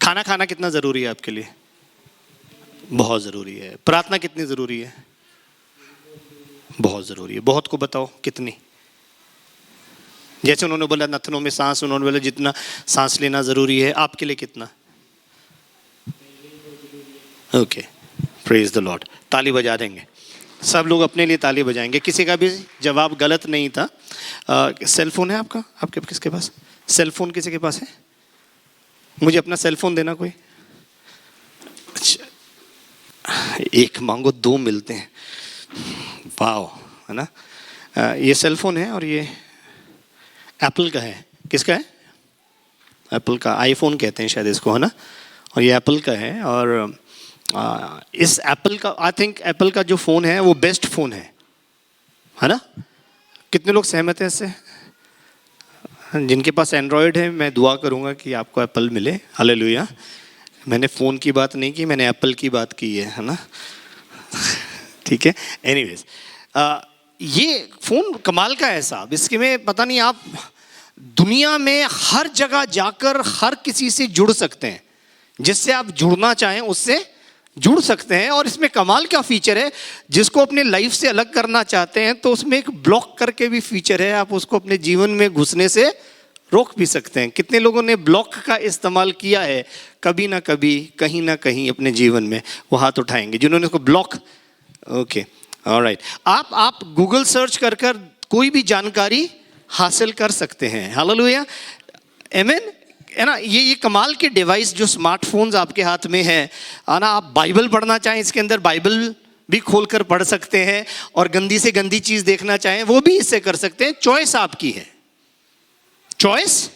खाना खाना कितना ज़रूरी है आपके लिए? बहुत ज़रूरी है। प्रार्थना कितनी ज़रूरी है? बहुत ज़रूरी है। बहुत को बताओ कितनी? जैसे उन्होंने बोला नथनों में सांस, उन्होंने बोला जितना सांस लेना ज़रूरी है, आपके लिए कितना? Okay, praise the Lord. ताली बजा देंगे सब लोग, अपने लिए ताली बजाएंगे। किसी का भी जवाब गलत नहीं था। सेल फोन है आपका? आपके किसके पास सेल फोन? किसी के पास है? मुझे अपना सेल फोन देना कोई। अच्छा, एक मांगो दो मिलते हैं, वाह, है ना। ये सेल फोन है और ये एप्पल का है। किसका है? एप्पल का। आईफोन कहते हैं शायद इसको, है ना। और ये एप्पल का है। और इस एप्पल का, आई थिंक एप्पल का जो फ़ोन है वो बेस्ट फ़ोन है ना। कितने लोग सहमत हैं इससे? जिनके पास एंड्रॉयड है, मैं दुआ करूंगा कि आपको एप्पल मिले। हालेलुया। मैंने फ़ोन की बात नहीं की, मैंने एप्पल की बात की है ना। ठीक है। एनीवेज, ये फ़ोन कमाल का है साहब। इसके में पता नहीं, आप दुनिया में हर जगह जाकर हर किसी से जुड़ सकते हैं। जिससे आप जुड़ना चाहें उससे जुड़ सकते हैं। और इसमें कमाल क्या फीचर है, जिसको अपने लाइफ से अलग करना चाहते हैं तो उसमें एक ब्लॉक करके भी फीचर है। आप उसको अपने जीवन में घुसने से रोक भी सकते हैं। कितने लोगों ने ब्लॉक का इस्तेमाल किया है कभी ना कभी, कहीं ना कहीं अपने जीवन में? वो हाथ उठाएंगे जिन्होंने उसको ब्लॉक। Okay, alright. आप गूगल सर्च कर कोई भी जानकारी हासिल कर सकते हैं। हालेलुया, आमीन, है ना। ये कमाल के डिवाइस जो स्मार्टफोन्स आपके हाथ में है ना। आप बाइबल पढ़ना चाहें, इसके अंदर बाइबल भी खोलकर पढ़ सकते हैं। और गंदी से गंदी चीज देखना चाहें वो भी इससे कर सकते हैं। चॉइस आपकी है, चॉइस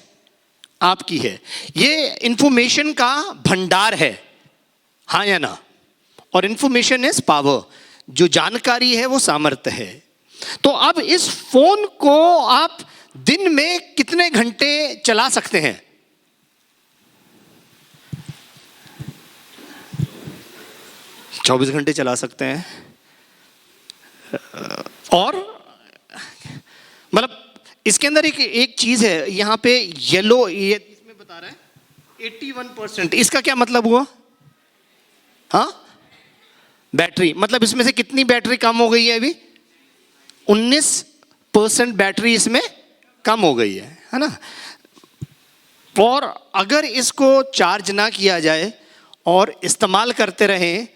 आपकी है। ये इंफॉर्मेशन का भंडार है, हाँ या ना। और इंफॉर्मेशन इज पावर। जो जानकारी है वो सामर्थ्य है। तो अब इस फोन को आप दिन में कितने घंटे चला सकते हैं? 24 घंटे चला सकते हैं। और मतलब इसके अंदर एक चीज है यहाँ पे, येलो, ये इसमें बता रहा है 81%। इसका क्या मतलब हुआ? हाँ, बैटरी। मतलब इसमें से कितनी बैटरी कम हो गई है अभी? 19% बैटरी इसमें कम हो गई है ना। और अगर इसको चार्ज ना किया जाए और इस्तेमाल करते रहें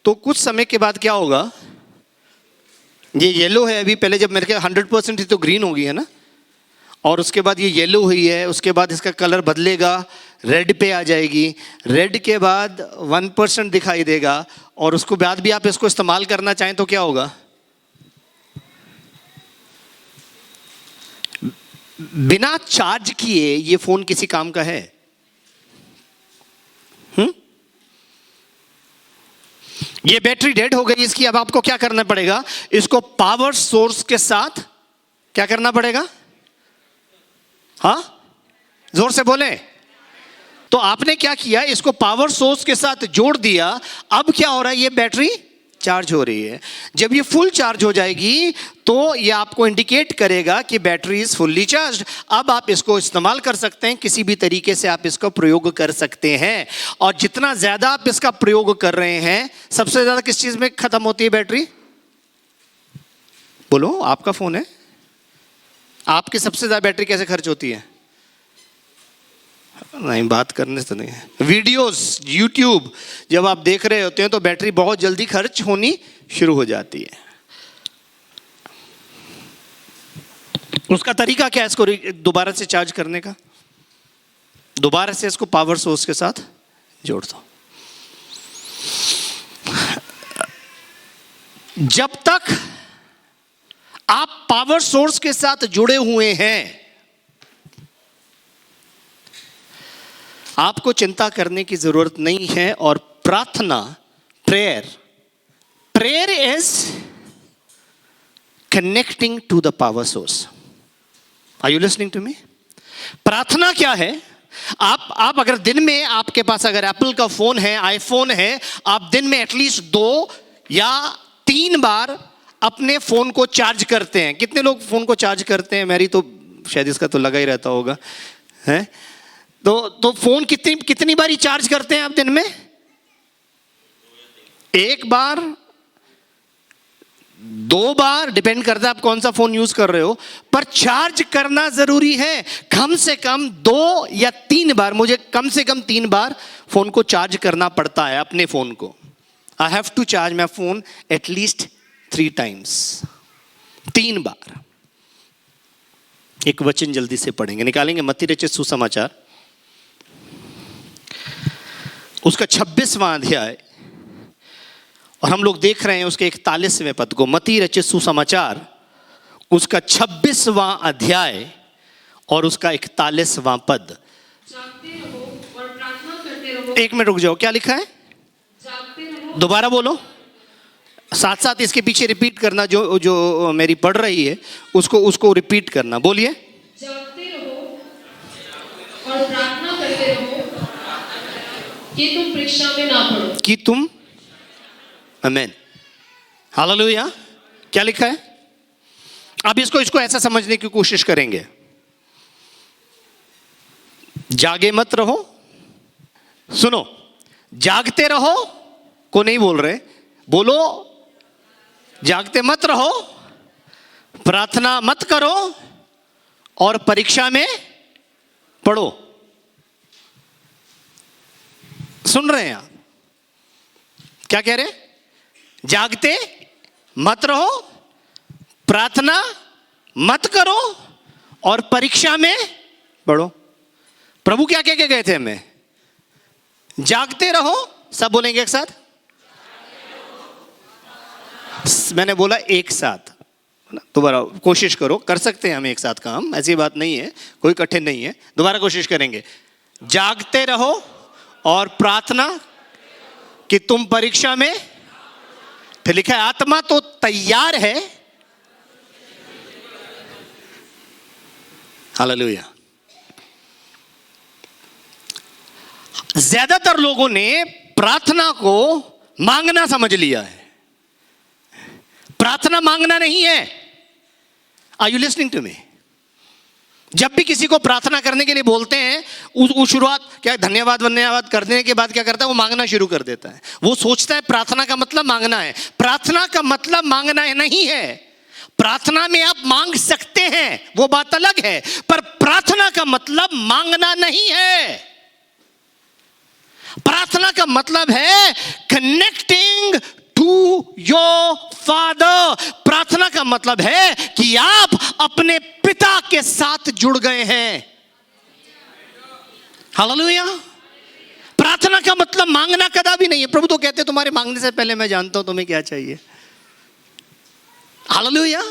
तो कुछ समय के बाद क्या होगा? ये येलो है अभी, पहले जब मेरे ख्याल 100% थी तो ग्रीन होगी, है ना। और उसके बाद ये येलो हुई है, उसके बाद इसका कलर बदलेगा, रेड पे आ जाएगी। रेड के बाद 1% दिखाई देगा। और उसके बाद भी आप इसको इस्तेमाल करना चाहें तो क्या होगा? बिना चार्ज किए ये फोन किसी काम का है? ये बैटरी डेड हो गई इसकी। अब आपको क्या करना पड़ेगा? इसको पावर सोर्स के साथ क्या करना पड़ेगा? हाँ, जोर से बोले। तो आपने क्या किया? इसको पावर सोर्स के साथ जोड़ दिया। अब क्या हो रहा है? ये बैटरी चार्ज हो रही है। जब ये फुल चार्ज हो जाएगी तो ये आपको इंडिकेट करेगा कि बैटरी इज फुल्ली चार्ज। अब आप इसको इस्तेमाल कर सकते हैं, किसी भी तरीके से आप इसका प्रयोग कर सकते हैं। और जितना ज्यादा आप इसका प्रयोग कर रहे हैं, सबसे ज्यादा किस चीज में खत्म होती है बैटरी? बोलो, आपका फोन है, आपकी सबसे ज्यादा बैटरी कैसे खर्च होती है? नहीं, बात करने से नहीं है। वीडियोस, यूट्यूब जब आप देख रहे होते हैं तो बैटरी बहुत जल्दी खर्च होनी शुरू हो जाती है। उसका तरीका क्या है इसको दोबारा से चार्ज करने का? दोबारा से इसको पावर सोर्स के साथ जोड़ दो। जब तक आप पावर सोर्स के साथ जुड़े हुए हैं, आपको चिंता करने की जरूरत नहीं है। और प्रार्थना, prayer is connecting to the power source. Are you listening to me? प्रार्थना क्या है? आप अगर दिन में, आपके पास अगर एप्पल का फोन है, आईफोन है, आप दिन में एटलीस्ट 2 या 3 बार अपने फोन को चार्ज करते हैं। कितने लोग फोन को चार्ज करते हैं? मेरी तो शायद इसका तो लगा ही रहता होगा, है। तो फोन कितनी बारी चार्ज करते हैं आप दिन में? एक बार, 2 बार, डिपेंड करता है आप कौन सा फोन यूज कर रहे हो, पर चार्ज करना जरूरी है। कम से कम 2 या 3 बार, मुझे कम से कम 3 बार फोन को चार्ज करना पड़ता है, अपने फोन को। I have to charge my phone at least 3 times, 3 बार। एक वचन जल्दी से पढ़ेंगे, निकालेंगे मत्ती रचित सुसमाचार, उसका 26वां अध्याय, और हम लोग देख रहे हैं उसके 41वें पद को। मत्ती रचित सुसमाचार उसका 26वां अध्याय और उसका 41वां पद। जागते रहो और प्रार्थना करते रहो। एक मिनट रुक जाओ, क्या लिखा है? जागते रहो। दोबारा बोलो, साथ साथ इसके पीछे रिपीट करना, जो मेरी पढ़ रही है उसको रिपीट करना। बोलिए। जागते रहो और प्रार्थना करते रहो कि तुम परीक्षा में ना पड़ो। कि तुम, आमीन, हालेलुया। क्या लिखा है? अब इसको ऐसा समझने की कोशिश करेंगे। जागे मत रहो, सुनो, जागते रहो को नहीं बोल रहे, बोलो जागते मत रहो, प्रार्थना मत करो और परीक्षा में पढ़ो। सुन रहे हैं आप? क्या कह रहे? जागते मत रहो, प्रार्थना मत करो और परीक्षा में पढ़ो। प्रभु क्या कह के गए थे हमें? जागते रहो, सब बोलेंगे एक साथ। मैंने बोला एक साथ, दोबारा कोशिश करो, कर सकते हैं हम एक साथ काम, ऐसी बात नहीं है, कोई कठिन नहीं है। दोबारा कोशिश करेंगे। जागते रहो और प्रार्थना कि तुम परीक्षा में, तो लिखा है आत्मा तो तैयार है, हालेलुया। ज्यादातर लोगों ने प्रार्थना को मांगना समझ लिया है। प्रार्थना मांगना नहीं है। Are you listening to me? जब भी किसी को प्रार्थना करने के लिए बोलते हैं, उस शुरुआत क्या, धन्यवाद करने के बाद क्या करता है? वो मांगना शुरू कर देता है। वो सोचता है प्रार्थना का मतलब मांगना है। प्रार्थना का मतलब मांगना नहीं है। प्रार्थना में आप मांग सकते हैं, वो बात अलग है, पर प्रार्थना का मतलब मांगना नहीं है। प्रार्थना का मतलब है कनेक्टिंग टू योर फादर। प्रार्थना का मतलब है कि आप अपने पिता के साथ जुड़ गए हैं। हालेलुया। प्रार्थना का मतलब मांगना कदापि नहीं है। प्रभु तो कहते हैं तुम्हारे मांगने से पहले मैं जानता हूं तुम्हें क्या चाहिए। Hallelujah.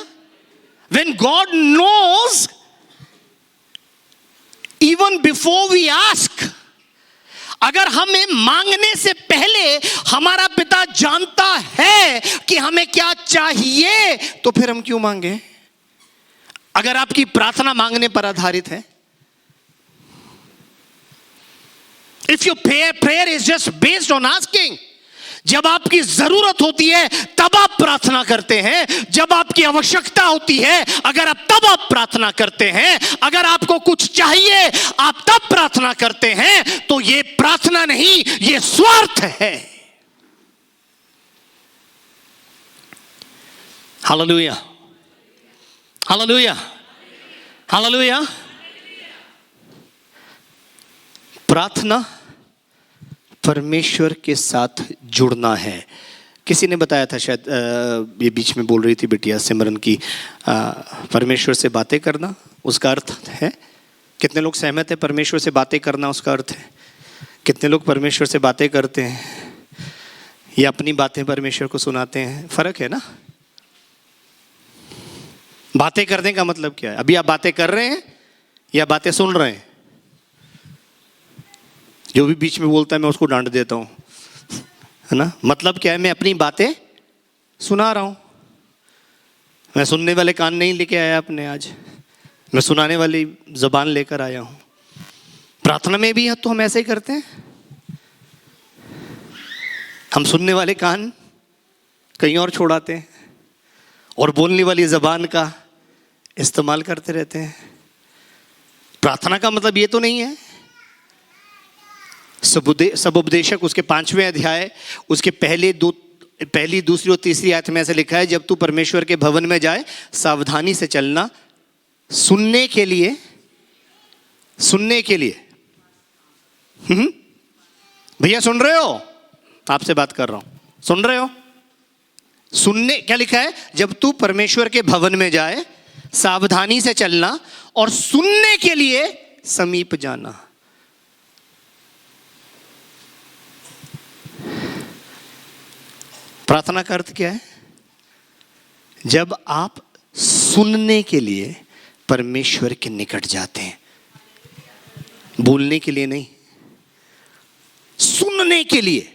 When God knows even before we ask, अगर हमें मांगने से पहले हमारा पिता जानता है कि हमें क्या चाहिए, तो फिर हम क्यों मांगे? अगर आपकी प्रार्थना मांगने पर आधारित है, if your prayer is just based on asking, जब आपकी जरूरत होती है तब आप प्रार्थना करते हैं, जब आपकी आवश्यकता होती है अगर आप तब आप प्रार्थना करते हैं, अगर आपको कुछ चाहिए आप तब प्रार्थना करते हैं, तो ये प्रार्थना नहीं, ये स्वार्थ है। Hallelujah, hallelujah, hallelujah. प्रार्थना परमेश्वर के साथ जुड़ना है। किसी ने बताया था, शायद ये बीच में बोल रही थी बिटिया सिमरन की, परमेश्वर से बातें करना उसका अर्थ है। कितने लोग सहमत हैं परमेश्वर से बातें करना उसका अर्थ है? कितने लोग परमेश्वर से बातें करते हैं या अपनी बातें परमेश्वर को सुनाते हैं? फर्क है ना। बातें करने का मतलब क्या है? अभी आप बातें कर रहे हैं या बातें सुन रहे हैं? जो भी बीच में बोलता है मैं उसको डांट देता हूँ, है ना। मतलब क्या है? मैं अपनी बातें सुना रहा हूँ। मैं सुनने वाले कान नहीं लेके आया अपने, आज मैं सुनाने वाली जुबान लेकर आया हूँ। प्रार्थना में भी तो हम ऐसे ही करते हैं। हम सुनने वाले कान कहीं और छोड़ाते हैं और बोलने वाली जुबान का इस्तेमाल करते रहते हैं। प्रार्थना का मतलब ये तो नहीं है सबोपदेशक उसके 5वें अध्याय उसके पहली, दूसरी और तीसरी आयत में ऐसे लिखा है, जब तू परमेश्वर के भवन में जाए सावधानी से चलना, सुनने के लिए भैया सुन रहे हो? आपसे बात कर रहा हूं, सुन रहे हो? सुनने, क्या लिखा है? जब तू परमेश्वर के भवन में जाए सावधानी से चलना और सुनने के लिए समीप जाना। प्रार्थना का अर्थ क्या है? जब आप सुनने के लिए परमेश्वर के निकट जाते हैं, बोलने के लिए नहीं, सुनने के लिए।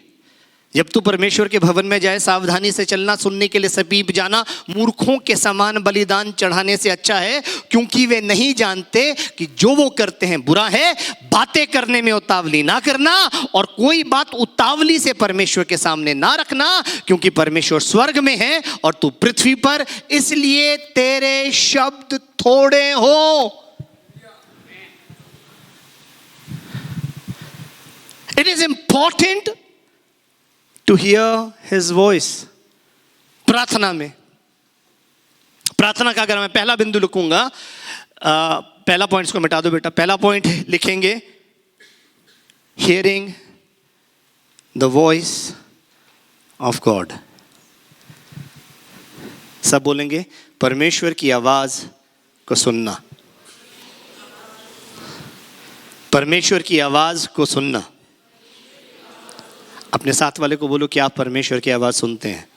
जब तू परमेश्वर के भवन में जाए सावधानी से चलना, सुनने के लिए समीप जाना मूर्खों के समान बलिदान चढ़ाने से अच्छा है, क्योंकि वे नहीं जानते कि जो वो करते हैं बुरा है। बातें करने में उतावली ना करना और कोई बात उतावली से परमेश्वर के सामने ना रखना, क्योंकि परमेश्वर स्वर्ग में है और तू पृथ्वी पर, इसलिए तेरे शब्द थोड़े हो। It is important to hear his voice। प्रार्थना में, प्रार्थना का अगर मैं पहला बिंदु लिखूंगा, पहला पॉइंट को मिटा दो बेटा, पहला पॉइंट लिखेंगे hearing the voice of God. सब बोलेंगे परमेश्वर की आवाज को सुनना, परमेश्वर की आवाज को सुनना। अपने साथ वाले को बोलो कि आप परमेश्वर की आवाज सुनते हैं।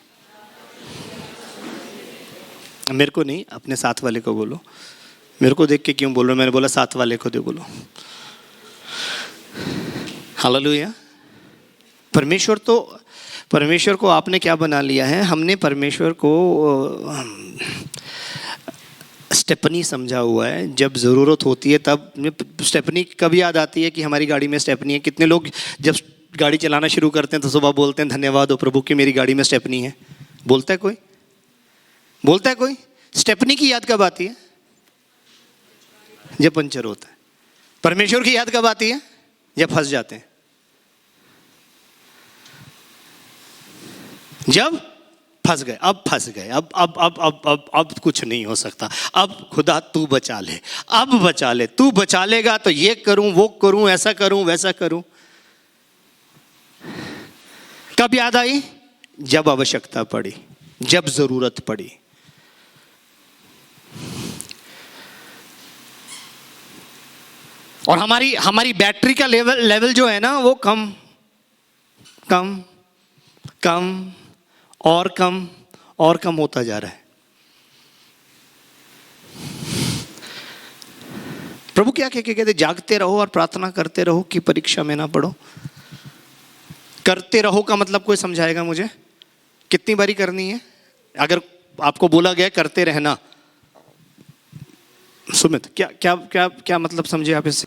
मेरे को नहीं, अपने साथ वाले को बोलो। मेरे को देख के क्यों बोल रहे हो? मैंने बोला साथ वाले को दे बोलो। हालेलुया। परमेश्वर को आपने क्या बना लिया है? हमने परमेश्वर को स्टेपनी समझा हुआ है। जब ज़रूरत होती है तब स्टेपनी कब याद आती है कि हमारी गाड़ी में स्टेपनी है। कितने लोग जब गाड़ी चलाना शुरू करते हैं तो सुबह बोलते हैं धन्यवाद हो प्रभु कि मेरी गाड़ी में स्टेपनी है? बोलता है कोई? बोलता है कोई? स्टेपनी की याद कब आती है? जब पंचर होता है। परमेश्वर की याद कब आती है? जब फंस जाते हैं। जब फंस गए, अब फंस गए, अब कुछ नहीं हो सकता, अब खुदा तू बचा ले, अब बचा ले, तू बचा लेगा तो ये करूं, वो करूं, ऐसा करूं, वैसा करूं। कब याद आई? जब आवश्यकता पड़ी, जब जरूरत पड़ी। और हमारी बैटरी का लेवल जो है ना वो कम और कम होता जा रहा है। प्रभु क्या कहते? जागते रहो और प्रार्थना करते रहो कि परीक्षा में ना पड़ो। करते रहो का मतलब कोई समझाएगा मुझे? कितनी बारी करनी है? अगर आपको बोला गया करते रहना, सुमित क्या क्या क्या क्या मतलब समझे आप इससे?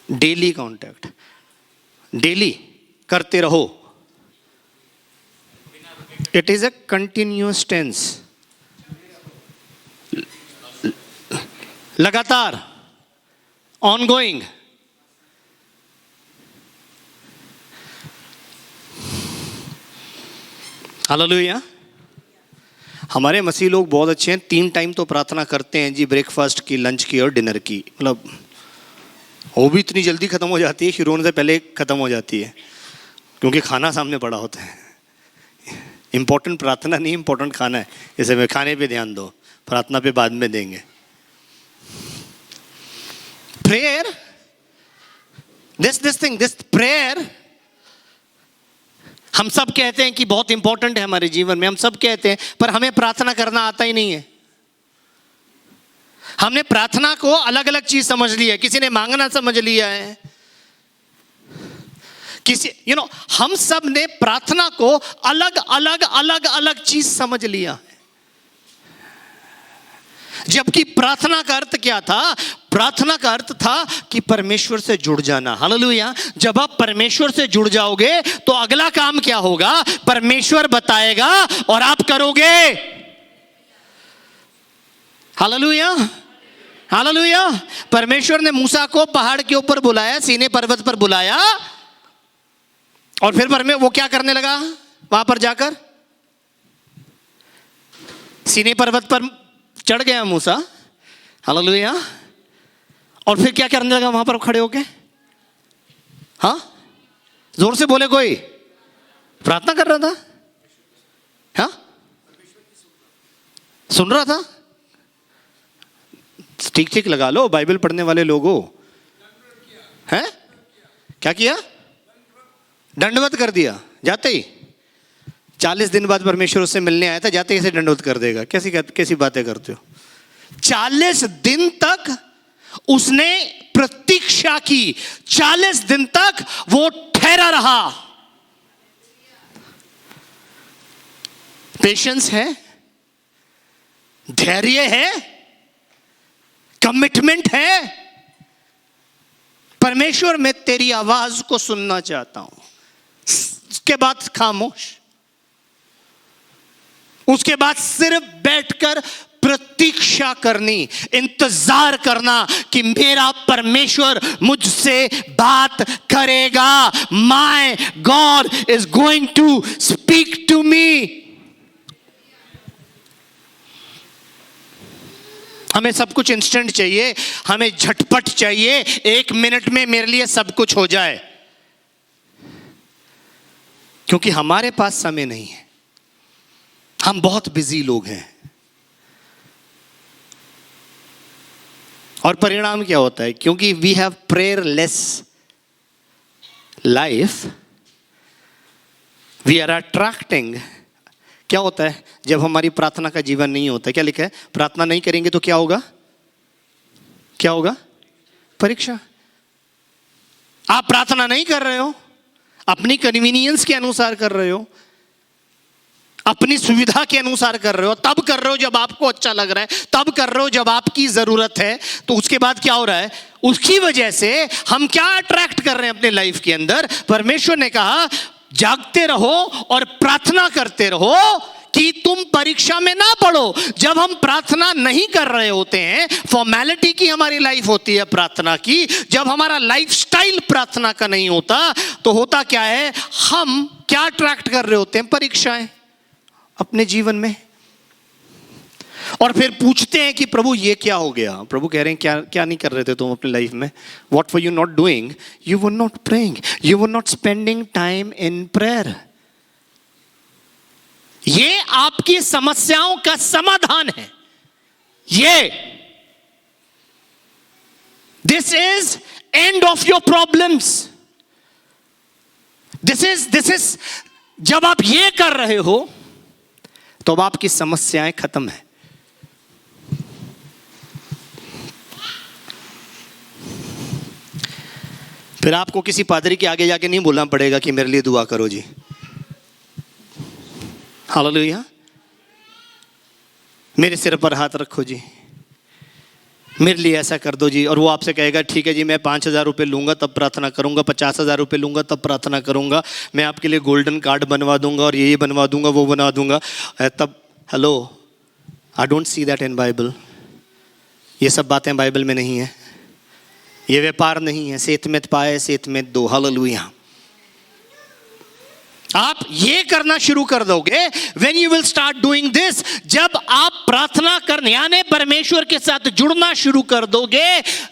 डेली कांटेक्ट, डेली करते रहो। It is a continuous tense, लगातार, ऑनगोइंग। हालेलुया। हमारे मसीह लोग बहुत अच्छे हैं, 3 टाइम तो प्रार्थना करते हैं जी, ब्रेकफास्ट की, लंच की और डिनर की। मतलब वो भी इतनी जल्दी ख़त्म हो जाती है, शुरू होने से पहले ख़त्म हो जाती है, क्योंकि खाना सामने पड़ा होता है। इम्पोर्टेंट प्रार्थना नहीं, इम्पोर्टेंट खाना है। इसे में खाने पे ध्यान दो, प्रार्थना पे बाद में देंगे। प्रेयर, दिस प्रेयर, हम सब कहते हैं कि बहुत इंपॉर्टेंट है हमारे जीवन में, हम सब कहते हैं, पर हमें प्रार्थना करना आता ही नहीं है। हमने प्रार्थना को अलग अलग चीज समझ लिया है। किसी ने मांगना समझ लिया है, किसी हम सब ने प्रार्थना को अलग चीज समझ लिया है। जबकि प्रार्थना का अर्थ क्या था? प्रार्थना का अर्थ था कि परमेश्वर से जुड़ जाना। हालेलुया। जब आप परमेश्वर से जुड़ जाओगे तो अगला काम क्या होगा? परमेश्वर बताएगा और आप करोगे। Hallelujah, hallelujah. परमेश्वर ने मूसा को पहाड़ के ऊपर बुलाया, सीने पर्वत पर बुलाया, और फिर वो क्या करने लगा वहां पर जाकर? सीने पर्वत पर चढ़ गया मूसा, हालेलुया, और फिर क्या करने लगा वहां पर खड़े होके? हाँ, जोर से बोले कोई। प्रार्थना कर रहा था। हाँ, सुन रहा था। ठीक ठीक लगा लो, बाइबल पढ़ने वाले लोगों। हैं? क्या किया? दंडवत कर दिया जाते ही। 40 दिन बाद परमेश्वर उससे मिलने आया था, जाते ही ऐसे दंडवत कर देगा? कैसी बातें करते हो? 40 दिन तक उसने प्रतीक्षा की, 40 दिन तक वो ठहरा रहा। पेशेंस है, धैर्य है, कमिटमेंट है। परमेश्वर, मैं तेरी आवाज को सुनना चाहता हूं। उसके बाद खामोश, उसके बाद सिर्फ बैठकर प्रतीक्षा करनी, इंतजार करना कि मेरा परमेश्वर मुझसे बात करेगा। My God is going to speak to me. हमें सब कुछ इंस्टेंट चाहिए, हमें झटपट चाहिए, 1 मिनट में मेरे लिए सब कुछ हो जाए, क्योंकि हमारे पास समय नहीं है। हम बहुत बिजी लोग हैं। और परिणाम क्या होता है? क्योंकि we have prayerless life, we are attracting. क्या होता है जब हमारी प्रार्थना का जीवन नहीं होता? क्या लिखा है? प्रार्थना नहीं करेंगे तो क्या होगा? क्या होगा? परीक्षा। आप प्रार्थना नहीं कर रहे हो, अपनी कन्वीनियंस के अनुसार कर रहे हो, अपनी सुविधा के अनुसार कर रहे हो, तब कर रहे हो जब आपको अच्छा लग रहा है, तब कर रहे हो जब आपकी जरूरत है। तो उसके बाद क्या हो रहा है? उसकी वजह से हम क्या अट्रैक्ट कर रहे हैं अपने लाइफ के अंदर? परमेश्वर ने कहा जागते रहो और प्रार्थना करते रहो कि तुम परीक्षा में ना पड़ो। जब हम प्रार्थना नहीं कर रहे होते हैं, फॉर्मेलिटी की हमारी लाइफ होती है प्रार्थना की, जब हमारा लाइफस्टाइल प्रार्थना का नहीं होता, तो होता क्या है? हम क्या अट्रैक्ट कर रहे होते हैं? परीक्षाएं अपने जीवन में। और फिर पूछते हैं कि प्रभु ये क्या हो गया? प्रभु कह रहे हैं क्या क्या नहीं कर रहे थे तुम अपनी लाइफ में? What were you not doing? You were not praying, you were not spending time in prayer. ये आपकी समस्याओं का समाधान है। ये this is end of your problems. This is जब आप ये कर रहे हो तो अब आपकी समस्याएं खत्म है। फिर आपको किसी पादरी के आगे जाके नहीं बोलना पड़ेगा कि मेरे लिए दुआ करो जी। हालेलुया। मेरे सिर पर हाथ रखो जी, मेरे लिए ऐसा कर दो जी। और वो आपसे कहेगा ठीक है जी, मैं 5,000 रुपये लूंगा तब प्रार्थना करूंगा, 50,000 रुपये लूंगा तब प्रार्थना करूंगा, मैं आपके लिए गोल्डन कार्ड बनवा दूंगा और ये बनवा दूंगा, वो बना दूंगा। तब hello, I don't see that in Bible. ये सब बातें बाइबल में नहीं है। ये व्यापार नहीं है। सेत में पाए सेत में दो। हालेलुया। आप ये करना शुरू कर दोगे, when you will start doing this, जब आप प्रार्थना करने यानी परमेश्वर के साथ जुड़ना शुरू कर दोगे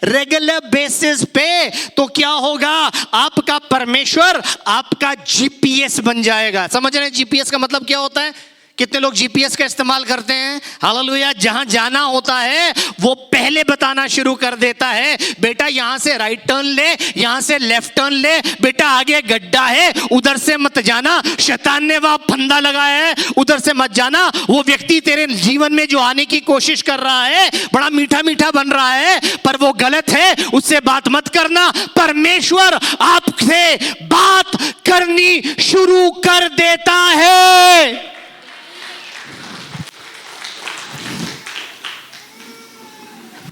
रेगुलर बेसिस पे, तो क्या होगा? आपका परमेश्वर आपका जीपीएस बन जाएगा। समझ रहे हैं जीपीएस का मतलब क्या होता है? कितने लोग जीपीएस का इस्तेमाल करते हैं? हालेलुया। जहां जाना होता है वो पहले बताना शुरू कर देता है, बेटा यहां से राइट टर्न ले, यहां से लेफ्ट टर्न ले, बेटा आगे गड्ढा है उधर से मत जाना, शैतान ने वहां फंदा लगाया है उधर से मत जाना। वो व्यक्ति तेरे जीवन में जो आने की कोशिश कर रहा है बड़ा मीठा मीठा बन रहा है, पर वो गलत है, उससे बात मत करना। परमेश्वर आपसे बात करनी शुरू कर देता है।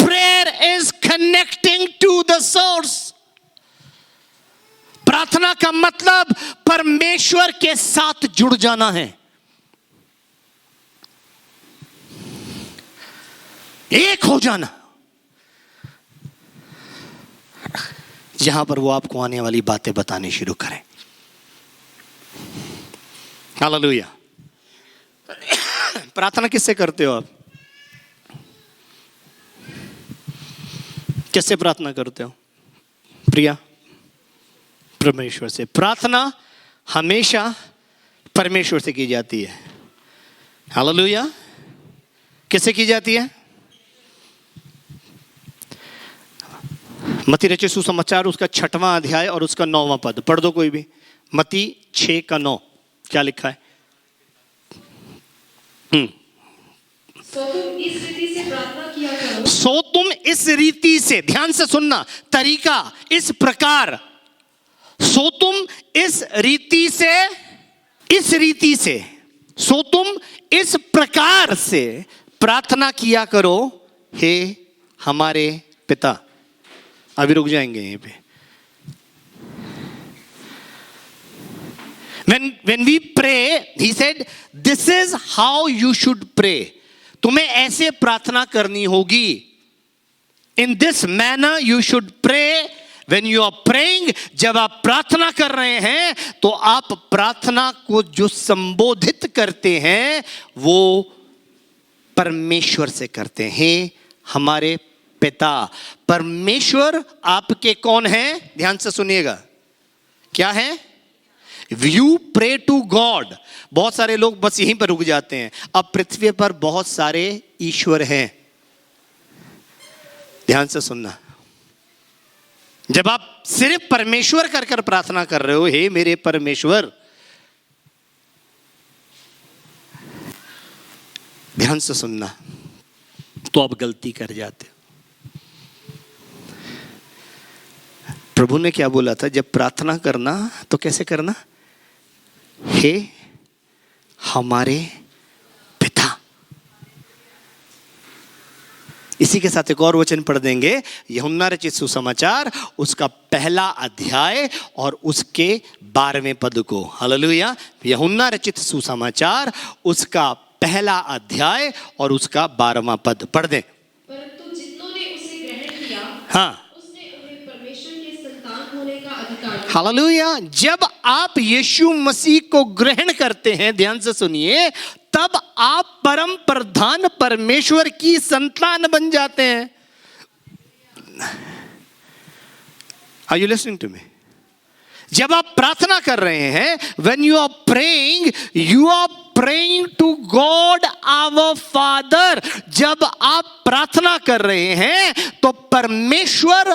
Prayer is connecting to the source. प्रार्थना का मतलब परमेश्वर के साथ जुड़ जाना है, एक हो जाना। जहां पर वो आपको आने वाली बातें बतानी शुरू करें। हालेलुया। प्रार्थना किससे करते हो आप? किससे प्रार्थना करते हो प्रिया? परमेश्वर से। प्रार्थना हमेशा परमेश्वर से की जाती है। हालेलुया। किससे की जाती है? मत्ती रचित सुसमाचार उसका 6वां अध्याय और उसका 9वां पद पढ़ दो कोई भी। मत्ती 6:9 क्या लिखा है? सो तुम इस रीति से प्रार्थना किया करो। सो तुम इस रीति से, ध्यान से सुनना, तरीका इस प्रकार। सो तुम इस रीति से, इस रीति से, सो तुम इस प्रकार से प्रार्थना किया करो, हे हमारे पिता। अभी रुक जाएंगे यहीं पे। When we pray, he said, this is how you should pray. तुम्हें ऐसे प्रार्थना करनी होगी. In this manner you should pray. When you are praying, जब आप प्रार्थना कर रहे हैं तो आप प्रार्थना को जो संबोधित करते हैं वो परमेश्वर से करते हैं, हमारे पिता। परमेश्वर आपके कौन हैं? ध्यान से सुनिएगा, क्या है? You pray to God. बहुत सारे लोग बस यहीं पर रुक जाते हैं। अब पृथ्वी पर बहुत सारे ईश्वर हैं। ध्यान से सुनना, जब आप सिर्फ परमेश्वर कर कर प्रार्थना कर रहे हो, हे मेरे परमेश्वर, ध्यान से सुनना, तो आप गलती कर जाते हो। प्रभु ने क्या बोला था? जब प्रार्थना करना तो कैसे करना? हे हमारे पिता। इसी के साथ एक और वचन पढ़ देंगे, यूहन्ना रचित सुसमाचार उसका 1 अध्याय और उसके 12वें पद को। हालेलुया। यूहन्ना रचित सुसमाचार उसका 1 अध्याय और उसका 12वां पद पढ़ दें। परंतु जितनों ने उसे ग्रहण किया, हाँ, उसने उन्हें परमेश्वर के संतान होने का अधिकार दिया। हालेलुया। जब आप यीशु मसीह को ग्रहण करते हैं, ध्यान से सुनिए, तब आप परम प्रधान परमेश्वर की संतान बन जाते हैं। Are you listening to me? जब आप प्रार्थना कर रहे हैं, when you are praying, you are praying to God our Father। जब आप प्रार्थना कर रहे हैं तो परमेश्वर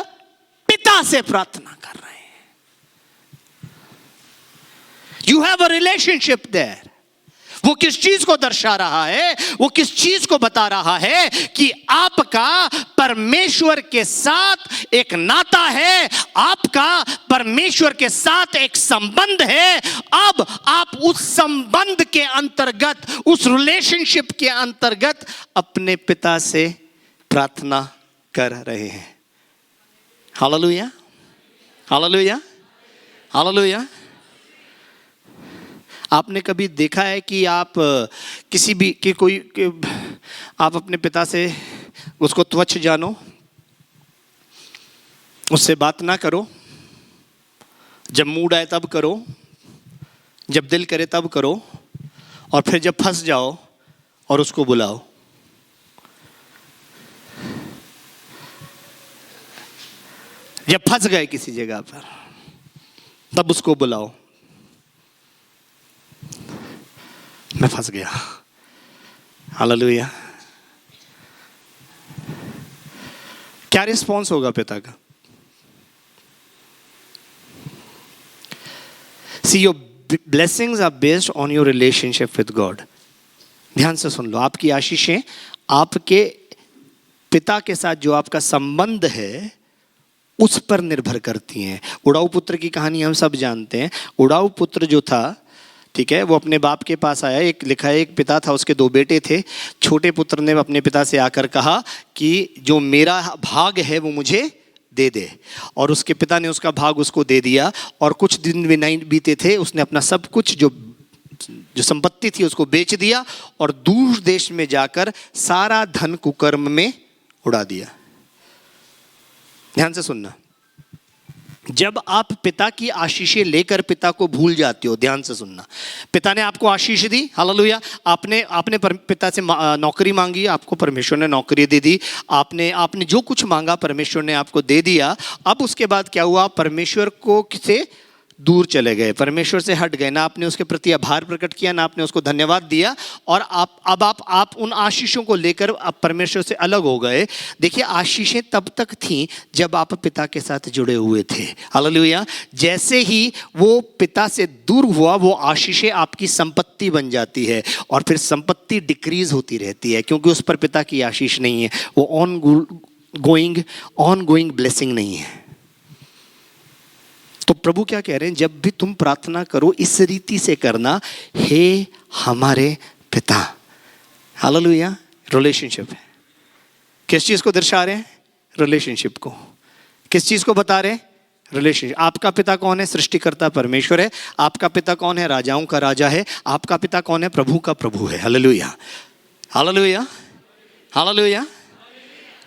पिता से प्रार्थना कर रहे हैं। You have a relationship there। वो किस चीज को दर्शा रहा है? वो किस चीज को बता रहा है? कि आपका परमेश्वर के साथ एक नाता है, आपका परमेश्वर के साथ एक संबंध है। अब आप उस संबंध के अंतर्गत, उस रिलेशनशिप के अंतर्गत अपने पिता से प्रार्थना कर रहे हैं। Hallelujah, hallelujah, hallelujah. आपने कभी देखा है कि आप किसी भी आप अपने पिता से उसको तुच्छ जानो, उससे बात ना करो, जब मूड आए तब करो, जब दिल करे तब करो, और फिर जब फंस जाओ और उसको बुलाओ? जब फंस गए किसी जगह पर तब उसको बुलाओ। मैं फंस गया। हालेलुया। क्या रिस्पॉन्स होगा पिता का? See, your blessings are based on your relationship with God। ध्यान से सुन लो, आपकी आशीषें आपके पिता के साथ जो आपका संबंध है उस पर निर्भर करती हैं। उड़ाऊ पुत्र की कहानी हम सब जानते हैं। उड़ाऊ पुत्र जो था, ठीक है, वो अपने बाप के पास आया। एक लिखा है, एक पिता था, उसके 2 बेटे थे। छोटे पुत्र ने अपने पिता से आकर कहा कि जो मेरा भाग है वो मुझे दे दे, और उसके पिता ने उसका भाग उसको दे दिया। और कुछ दिन भी नहीं बीते थे, उसने अपना सब कुछ जो संपत्ति थी उसको बेच दिया और दूर देश में जाकर सारा धन कुकर्म में उड़ा दिया। ध्यान से सुनना, जब आप पिता की आशीषें लेकर पिता को भूल जाते हो, ध्यान से सुनना, पिता ने आपको आशीष दी, हालेलुया, आपने आपने पिता से नौकरी मांगी, आपको परमेश्वर ने नौकरी दे दी, आपने आपने जो कुछ मांगा परमेश्वर ने आपको दे दिया। अब उसके बाद क्या हुआ, परमेश्वर को से दूर चले गए, परमेश्वर से हट गए, ना आपने उसके प्रति आभार प्रकट किया, ना आपने उसको धन्यवाद दिया, और आप उन आशीषों को लेकर आप परमेश्वर से अलग हो गए। देखिए, आशीषें तब तक थीं जब आप पिता के साथ जुड़े हुए थे, हालेलुया। जैसे ही वो पिता से दूर हुआ, वो आशीषें आपकी संपत्ति बन जाती है, और फिर संपत्ति डिक्रीज होती रहती है, क्योंकि उस पर पिता की आशीष नहीं है, वो ऑन गोइंग ब्लेसिंग नहीं है। तो प्रभु क्या कह रहे हैं, जब भी तुम प्रार्थना करो इस रीति से करना, हे हमारे पिता, हालेलुया। रिलेशनशिप है, किस चीज को दर्शा रहे हैं, रिलेशनशिप को। किस चीज को बता रहे हैं, रिलेशनशिप। आपका पिता कौन है, सृष्टिकर्ता परमेश्वर है। आपका पिता कौन है, राजाओं का राजा है। आपका पिता कौन है, प्रभु का प्रभु है, हालेलुया, हालेलुया, हालेलुया।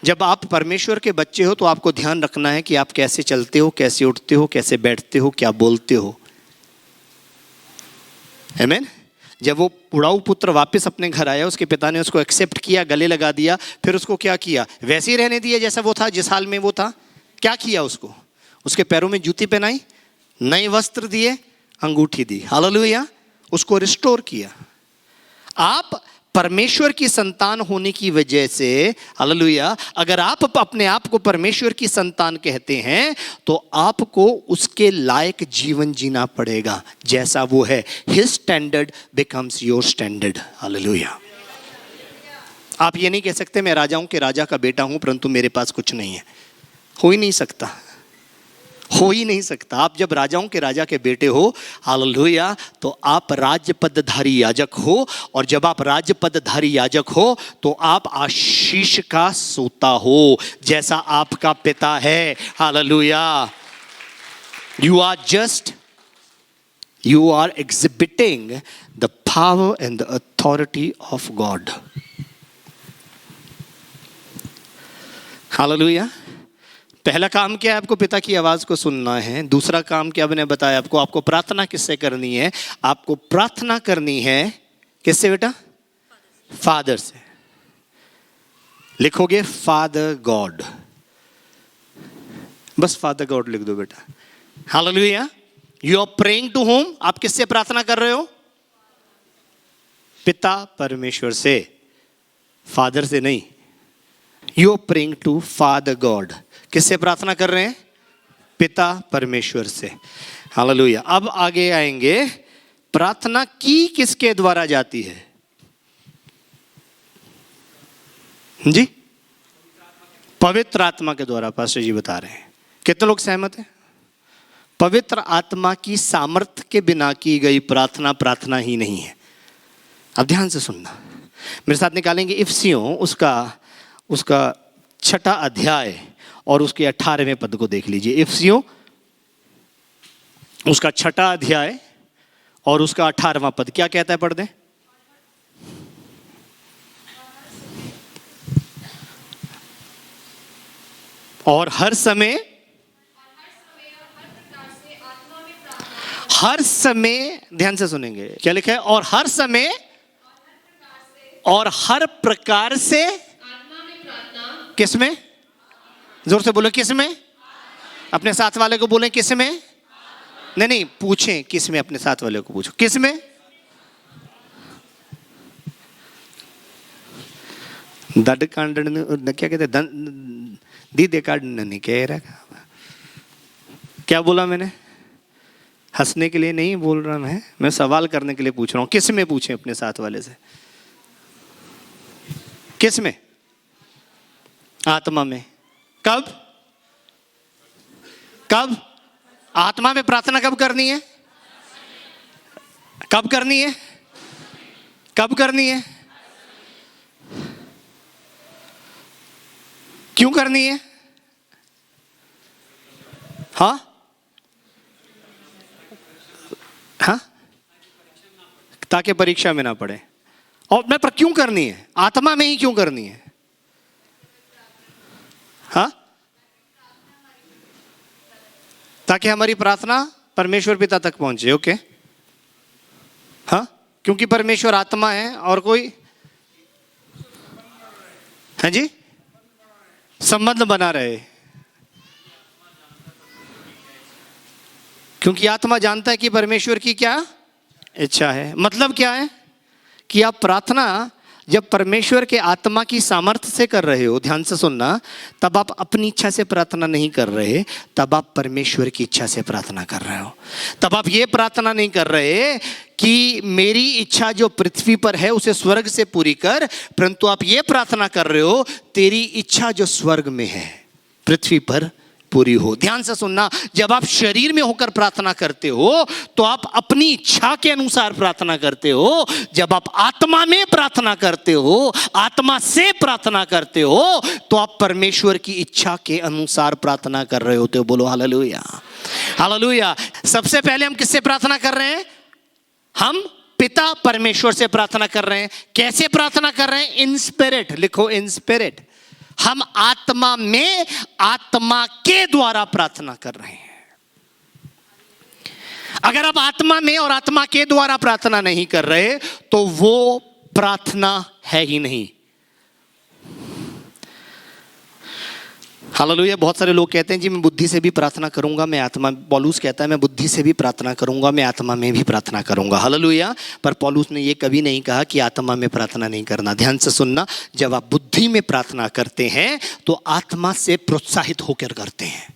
जब आप परमेश्वर के बच्चे हो तो आपको ध्यान रखना है कि आप कैसे चलते हो, कैसे उठते हो, कैसे बैठते हो, क्या बोलते हो, आमीन। जब वो उड़ाऊ पुत्र वापस अपने घर आया, उसके पिता ने उसको एक्सेप्ट किया, गले लगा दिया, फिर उसको क्या किया, वैसे ही रहने दिया जैसा वो था, जिस हाल में वो था। क्या किया, उसको उसके पैरों में जूती पहनाई, नए वस्त्र दिए, अंगूठी दी, हालेलुया, उसको रिस्टोर किया। आप परमेश्वर की संतान होने की वजह से, हालेलुया, अगर आप अपने आप को परमेश्वर की संतान कहते हैं तो आपको उसके लायक जीवन जीना पड़ेगा जैसा वो है। His standard becomes your standard, hallelujah. आप ये नहीं कह सकते मैं राजाओं के राजा का बेटा हूं परंतु मेरे पास कुछ नहीं है। हो ही नहीं सकता, हो ही नहीं सकता। आप जब राजाओं के राजा के बेटे हो, हालेलुया, तो आप राज्य पदधारी याजक हो, और जब आप राज्य पदधारी याजक हो तो आप आशीष का सोता हो जैसा आपका पिता है, hallelujah. you are exhibiting the power and the authority of God, hallelujah. पहला काम क्या है, आपको पिता की आवाज को सुनना है। दूसरा काम क्या मैंने बताया आपको प्रार्थना किससे करनी है, आपको प्रार्थना करनी है किससे बेटा, फादर से। लिखोगे फादर गॉड, बस फादर गॉड लिख दो बेटा, hallelujah. You are praying to whom, आप किससे प्रार्थना कर रहे हो, पिता परमेश्वर से, फादर से नहीं। You are praying to father God, किससे प्रार्थना कर रहे हैं, पिता परमेश्वर से, हालेलुया। अब आगे आएंगे, प्रार्थना की किसके द्वारा जाती है जी, पवित्र आत्मा के द्वारा। पास्टर जी बता रहे हैं, कितने लोग सहमत हैं? पवित्र आत्मा की सामर्थ्य के बिना की गई प्रार्थना प्रार्थना ही नहीं है। अब ध्यान से सुनना, मेरे साथ निकालेंगे इफिसियों उसका 6 अध्याय और उसके 18वें पद को देख लीजिए। इफिसियों उसका 6 अध्याय और उसका 18वां पद क्या कहता है, पढ़ दें। और हर समय ध्यान से सुनेंगे, क्या लिखा है, और हर समय और हर प्रकार से किस में, जोर से बोलो किस में, अपने साथ वाले को बोलें किस में, नहीं पूछें किस में, अपने साथ वाले को पूछो किस में, दड कांड क्या कहते दीदे कांड नहीं कह रहा। क्या बोला मैंने, हंसने के लिए नहीं बोल रहा, मैं सवाल करने के लिए पूछ रहा हूं। किस में पूछें अपने साथ वाले से, किस में, आत्मा में। कब आत्मा में प्रार्थना कब करनी है, कब करनी है, कब करनी है, क्यों करनी है, हाँ ताकि परीक्षा में ना पड़े। और मैं पर क्यों करनी है, आत्मा में ही क्यों करनी है, हाँ ताकि हमारी प्रार्थना परमेश्वर पिता तक पहुंचे। ओके, हाँ, क्योंकि परमेश्वर आत्मा है और कोई है जी संबंध बना रहे, क्योंकि आत्मा जानता है कि परमेश्वर की क्या इच्छा है। मतलब क्या है कि आप प्रार्थना जब परमेश्वर के आत्मा की सामर्थ्य से कर रहे हो, ध्यान से सुनना, तब आप अपनी इच्छा से प्रार्थना नहीं कर रहे, तब आप परमेश्वर की इच्छा से प्रार्थना कर रहे हो। तब आप ये प्रार्थना नहीं कर रहे कि मेरी इच्छा जो पृथ्वी पर है उसे स्वर्ग से पूरी कर, परंतु आप ये प्रार्थना कर रहे हो तेरी इच्छा जो स्वर्ग में है पृथ्वी पर पूरी हो। ध्यान से सुनना, जब आप शरीर में होकर प्रार्थना करते हो तो आप अपनी इच्छा के अनुसार प्रार्थना करते हो। जब आप आत्मा में प्रार्थना करते हो, आत्मा से प्रार्थना करते हो, तो आप परमेश्वर की इच्छा के अनुसार प्रार्थना कर रहे होते हो। बोलो हालेलुया, हालेलुया। सबसे पहले हम किससे प्रार्थना कर रहे हैं? हम पिता परमेश्वर से प्रार्थना कर रहे हैं। कैसे प्रार्थना कर रहे हैं? इन स्पिरिट, लिखो इन स्पिरिट। हम आत्मा में आत्मा के द्वारा प्रार्थना कर रहे हैं। अगर आप आत्मा में और आत्मा के द्वारा प्रार्थना नहीं कर रहे तो वो प्रार्थना है ही नहीं। हालेलुया। बहुत सारे लोग कहते हैं जी मैं बुद्धि से भी प्रार्थना करूंगा, मैं आत्मा, पौलुस कहता है मैं बुद्धि से भी प्रार्थना करूंगा, मैं आत्मा में भी प्रार्थना करूंगा। हालेलुया। पर पौलुस ने ये कभी नहीं कहा कि आत्मा में प्रार्थना नहीं करना। ध्यान से सुनना, जब आप बुद्धि में प्रार्थना करते हैं तो आत्मा से प्रोत्साहित होकर करते हैं।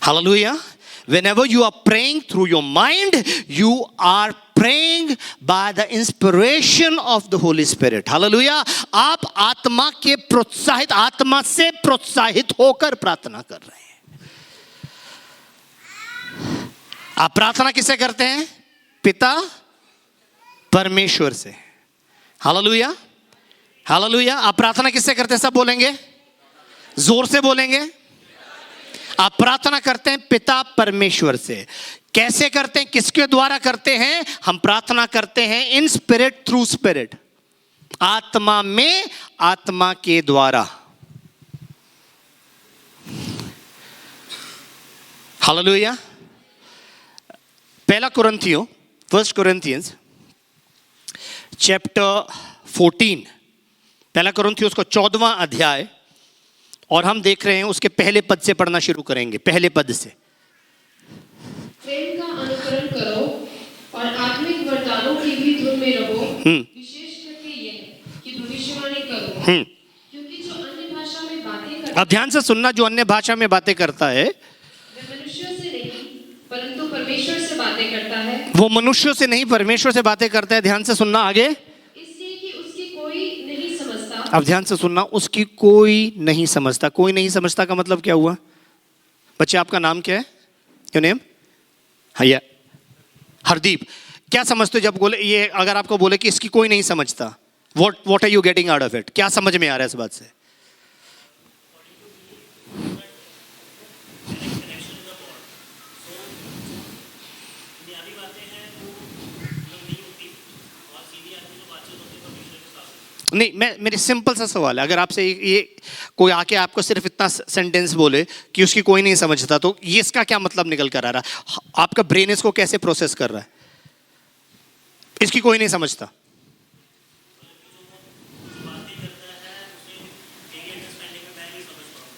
Hallelujah. Whenever you are praying through your mind, you are praying by the inspiration of the Holy Spirit. Hallelujah. आप आत्मा के प्रोत्साहित, आत्मा से प्रोत्साहित होकर प्रार्थना कर रहे हैं। आप प्रार्थना किससे करते हैं? पिता परमेश्वर से। Hallelujah, hallelujah. आप प्रार्थना किससे करते हैं? सब बोलेंगे, जोर से बोलेंगे। आप प्रार्थना करते हैं पिता परमेश्वर से। कैसे करते हैं? किसके द्वारा करते हैं? हम प्रार्थना करते हैं इन स्पिरिट थ्रू स्पिरिट, आत्मा में आत्मा के द्वारा। हालेलुया। पहला कुरिन्थियों, 1 Corinthians चैप्टर 14, पहला कुरिन्थियों उसका 14वां अध्याय, और हम देख रहे हैं उसके पहले पद से पढ़ना शुरू करेंगे। पहले पद से, प्रेम का अनुकरण करो और आत्मिक वरदानों की भी धुन में रहो, विशेष करके यह कि भविष्यवाणी करो, क्योंकि जो अन्य भाषा में बातें करता है, अब ध्यान से सुनना, जो अन्य भाषा में बातें करता है वह मनुष्यों से नहीं परंतु परमेश्वर से बातें करता है। वो मनुष्यों से नहीं परमेश्वर से बातें करता है। ध्यान से सुनना आगे, इसलिए कि उसकी कोई नहीं समझता। अब ध्यान से सुनना, उसकी कोई नहीं समझता। कोई नहीं समझता का मतलब क्या हुआ? बच्चे आपका नाम क्या है? Your name? भैया हरदीप। क्या समझते हो जब बोले ये, अगर आपको बोले कि इसकी कोई नहीं समझता, what are you getting out of it? क्या समझ में आ रहा है इस बात से? नहीं, मेरी सिंपल सा सवाल है, अगर आपसे ये कोई आके आपको सिर्फ इतना सेंटेंस बोले कि उसकी कोई नहीं समझता, तो ये इसका क्या मतलब निकल कर आ रहा है? आपका ब्रेन इसको कैसे प्रोसेस कर रहा है? इसकी कोई नहीं समझता,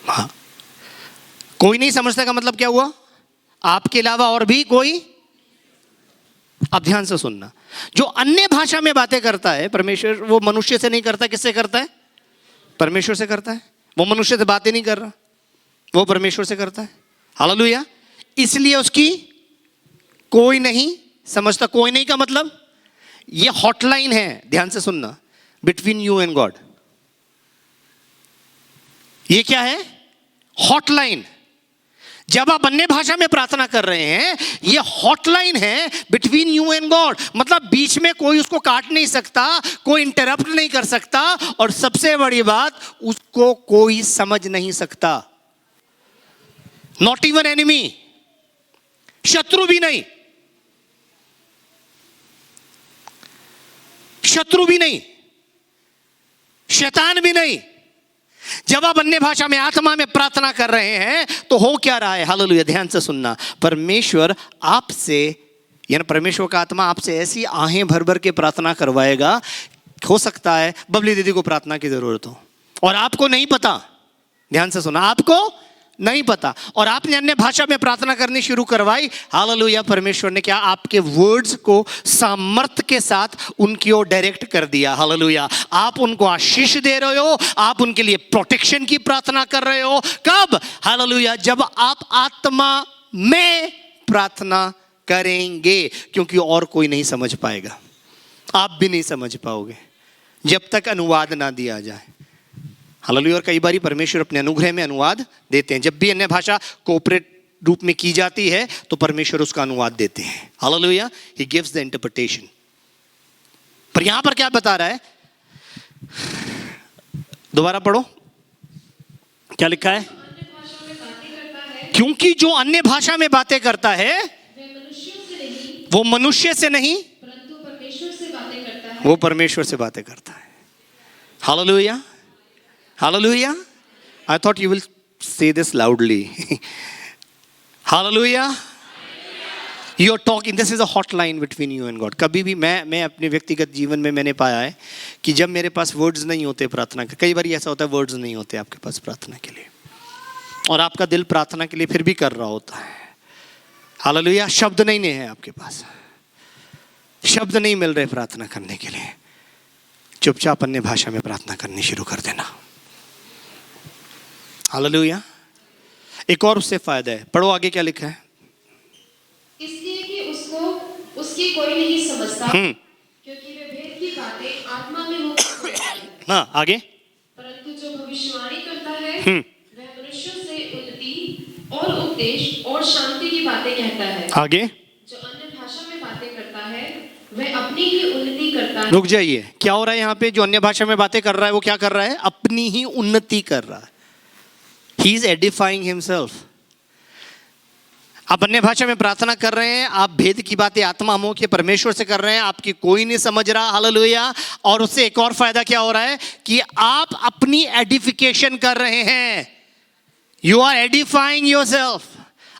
हाँ, कोई नहीं समझता का मतलब क्या हुआ? आपके अलावा और भी कोई। अब ध्यान से सुनना, जो अन्य भाषा में बातें करता है परमेश्वर, वो मनुष्य से नहीं करता। किससे करता है? परमेश्वर से करता है। वो मनुष्य से बातें नहीं कर रहा, वो परमेश्वर से करता है। हालेलुया। इसलिए उसकी कोई नहीं समझता। कोई नहीं का मतलब ये हॉटलाइन है, ध्यान से सुनना, बिटवीन यू एंड गॉड। ये क्या है? हॉटलाइन। जब आप अन्य भाषा में प्रार्थना कर रहे हैं, ये हॉटलाइन है बिटवीन यू एंड गॉड। मतलब बीच में कोई उसको काट नहीं सकता, कोई इंटरप्ट नहीं कर सकता, और सबसे बड़ी बात, उसको कोई समझ नहीं सकता। नॉट इवन एनिमी, शत्रु भी नहीं, शत्रु भी नहीं, शैतान भी नहीं, जब आप अन्य भाषा में आत्मा में प्रार्थना कर रहे हैं तो हो क्या रहा है? हालेलुया, ध्यान से सुनना। परमेश्वर आपसे, यानी परमेश्वर का आत्मा आपसे ऐसी आहें भर भर के प्रार्थना करवाएगा, हो सकता है बबली दीदी को प्रार्थना की जरूरत हो और आपको नहीं पता। ध्यान से सुना, आपको नहीं पता और आपने अन्य भाषा में प्रार्थना करनी शुरू करवाई। हालेलुया, परमेश्वर ने क्या आपके वर्ड्स को सामर्थ्य के साथ उनकी ओर डायरेक्ट कर दिया। हालेलुया, आप उनको आशीष दे रहे हो, आप उनके लिए प्रोटेक्शन की प्रार्थना कर रहे हो। कब? हालेलुया, जब आप आत्मा में प्रार्थना करेंगे, क्योंकि और कोई नहीं समझ पाएगा, आप भी नहीं समझ पाओगे जब तक अनुवाद ना दिया जाए। हालेलुया, और कई बार परमेश्वर अपने अनुग्रह में अनुवाद देते हैं। जब भी अन्य भाषा कोऑपरेट रूप में की जाती है तो परमेश्वर उसका अनुवाद देते हैं। Hallelujah, he gives the interpretation. पर यहां पर क्या बता रहा है? दोबारा पढ़ो, क्या लिखा है? क्योंकि जो अन्य भाषा में बातें करता है वो मनुष्य से नहीं परंतु परमेश्वर से बातें करता है। वो परमेश्वर से बातें करता है। Hallelujah, Hallelujah. I thought you will say this loudly. Hallelujah. You're talking. This is a hotline between you and God. कभी भी मैं अपने व्यक्तिगत जीवन में मैंने पाया है कि जब मेरे पास वर्ड्स नहीं होते प्रार्थना के, कई बार ऐसा होता है वर्ड्स नहीं होते आपके पास प्रार्थना के लिए और आपका दिल प्रार्थना के लिए फिर भी कर रहा होता है। हालेलुया, शब्द नहीं है आपके पास, शब्द नहीं मिल रहे प्रार्थना करने के लिए। चुपचाप अन्य भाषा में प्रार्थना करनी शुरू कर देना। हालेलुया, एक और उससे फायदा है। पढ़ो आगे क्या लिखा है? इसलिए कि उसको उसकी कोई नहीं समझता, क्योंकि वे भेद की बातें आत्मा में होकर बोलता है। हाँ, आगे। परंतु जो भविष्यवाणी करता है वह मनुष्यों से उन्नति और उपदेश और शांति की बातें कहता है। आगे। जो अन्य भाषा में बातें करता है वह अपनी ही उन्नति करता है। रुक जाइए, क्या हो रहा है यहाँ पे? जो अन्य भाषा में बातें कर रहा है वो क्या कर रहा है? अपनी ही उन्नति कर रहा है। He is edifying himself. आप अन्य भाषा में प्रार्थना कर रहे हैं, आप भेद की बातें आत्मा मोह के परमेश्वर से कर रहे हैं, आपकी कोई नहीं समझ रहा। हालेलुया, और उससे एक और फायदा क्या हो रहा है कि आप अपनी एडिफिकेशन कर रहे हैं। यू आर एडिफाइंग योरसेल्फ,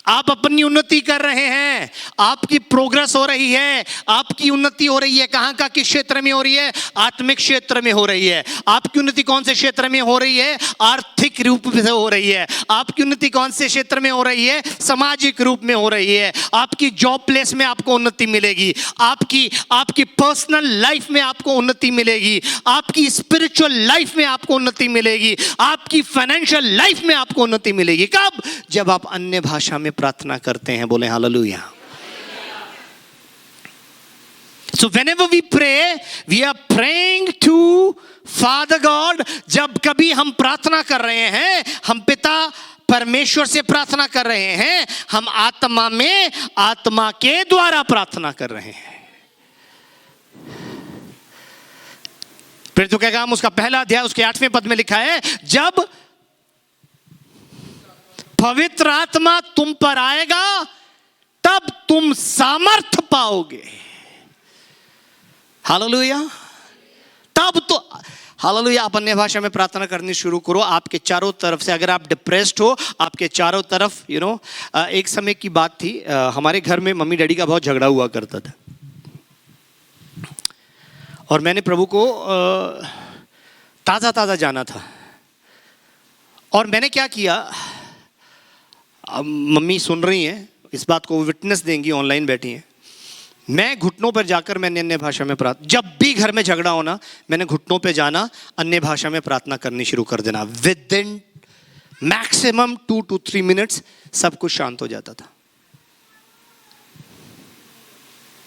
आप अपनी उन्नति कर रहे हैं, आपकी प्रोग्रेस हो रही है, आपकी उन्नति हो रही है। कहां का, किस क्षेत्र में हो रही है? आत्मिक क्षेत्र में हो रही है। आपकी उन्नति कौन से क्षेत्र में हो रही है? आर्थिक रूप से हो रही है। आपकी उन्नति कौन से क्षेत्र में हो रही है? सामाजिक रूप में हो रही है। आपकी जॉब प्लेस में आपको उन्नति मिलेगी, आपकी पर्सनल लाइफ में आपको उन्नति मिलेगी, आपकी स्पिरिचुअल लाइफ में आपको उन्नति मिलेगी, आपकी फाइनेंशियल लाइफ में आपको उन्नति मिलेगी। कब? जब आप अन्य भाषा में प्रार्थना करते हैं। बोले hallelujah. So whenever we pray, we are praying to Father God. जब कभी हम प्रार्थना कर रहे हैं, हम पिता परमेश्वर से प्रार्थना कर रहे हैं, हम आत्मा में आत्मा के द्वारा प्रार्थना कर रहे हैं। फिर तो क्या काम? उसका पहला अध्याय उसके 8वें पद में लिखा है, जब पवित्र आत्मा तुम पर आएगा तब तुम सामर्थ पाओगे। हालेलुया, तब तो हालेलुया। आप अन्य भाषा में प्रार्थना करनी शुरू करो। आपके चारों तरफ से, अगर आप डिप्रेस्ड हो, आपके चारों तरफ एक समय की बात थी, हमारे घर में मम्मी डैडी का बहुत झगड़ा हुआ करता था और मैंने प्रभु को ताज़ा ताज़ा जाना था और मैंने क्या किया, मम्मी सुन रही हैं इस बात को, विटनेस देंगी, ऑनलाइन बैठी हैं, मैं घुटनों पर जाकर मैंने अन्य भाषा में प्रार्थना, जब भी घर में झगड़ा होना मैंने घुटनों पे जाना, अन्य भाषा में प्रार्थना करनी शुरू कर देना। With in maximum 2 to 3 minutes सब कुछ शांत हो जाता था,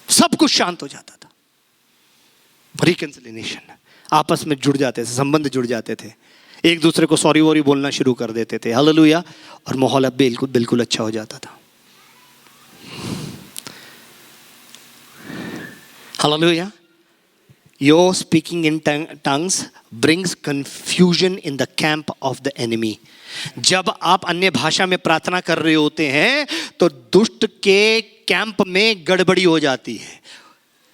सब कुछ शांत हो जाता था। रिकंसिलिएशन, आपस में जुड़ जाते थे, संबंध जुड़ जाते थे, एक दूसरे को सॉरी वॉरी बोलना शुरू कर देते थे। हालेलुया, और माहौल अब बिल्कुल अच्छा हो जाता था। Hallelujah. Your speaking in tongues brings confusion in the camp of the enemy. जब आप अन्य भाषा में प्रार्थना कर रहे होते हैं तो दुष्ट के कैंप में गड़बड़ी हो जाती है।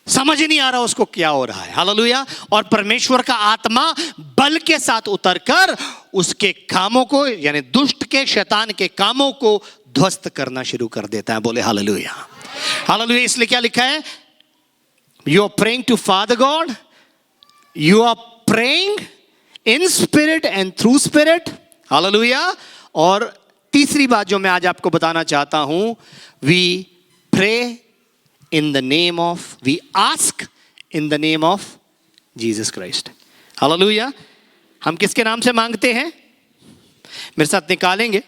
समझ ही नहीं आ रहा उसको क्या हो रहा है। हालेलुया। और परमेश्वर का आत्मा बल के साथ उतरकर उसके कामों को, यानी दुष्ट के, शैतान के कामों को ध्वस्त करना शुरू कर देता है। बोले हालेलुया। हालेलुया। इसलिए क्या लिखा है? You are praying to father God, you are praying in spirit and through spirit. Hallelujah. और तीसरी बात जो मैं आज आपको बताना चाहता हूं, we pray in the name of, we ask in the name of Jesus Christ. Hallelujah. हम किसके नाम से मांगते हैं? मेरे साथ निकालेंगे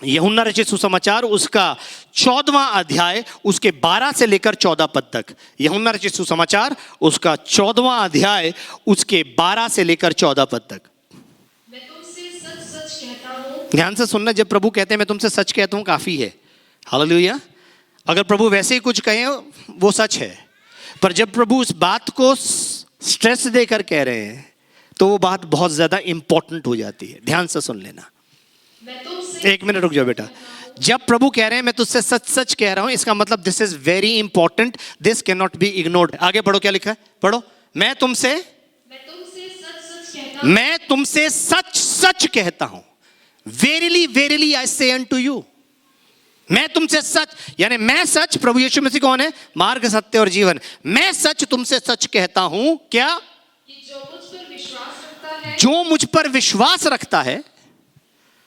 यूहन्ना रचित सुसमाचार उसका 14वां अध्याय उसके 12 से लेकर 14 पद तक। यूहन्ना रचित सुसमाचार उसका 14वां अध्याय उसके 12 से लेकर 14 पद तक। मैं तुमसे सच सच कहता हूँ। ध्यान से सुनना, जब प्रभु कहते हैं मैं तुमसे सच कहता हूं, काफी है। हालेलुया। अगर प्रभु वैसे ही कुछ कहें वो सच है, पर जब प्रभु उस बात को स्ट्रेस देकर कह रहे हैं तो वो बात बहुत ज्यादा इंपॉर्टेंट हो जाती है। ध्यान से सुन लेना। मैं तुमसे, एक मिनट रुक जाओ बेटा। जब प्रभु कह रहे हैं मैं तुझसे सच सच कह रहा हूं, इसका मतलब this is very important, this can not be ignored. आगे पढ़ो, क्या लिखा है? पढ़ो। मैं तुमसे सच सच कहता हूं, वेरीली वेरीली आई से अनटू यू। मैं तुमसे सच, यानी मैं सच, प्रभु यीशु मसीह कौन है? मार्ग, सत्य और जीवन। मैं सच तुमसे सच कहता हूं, क्या? कि जो मुझ पर विश्वास रखता है, जो मुझ पर विश्वास रखता है,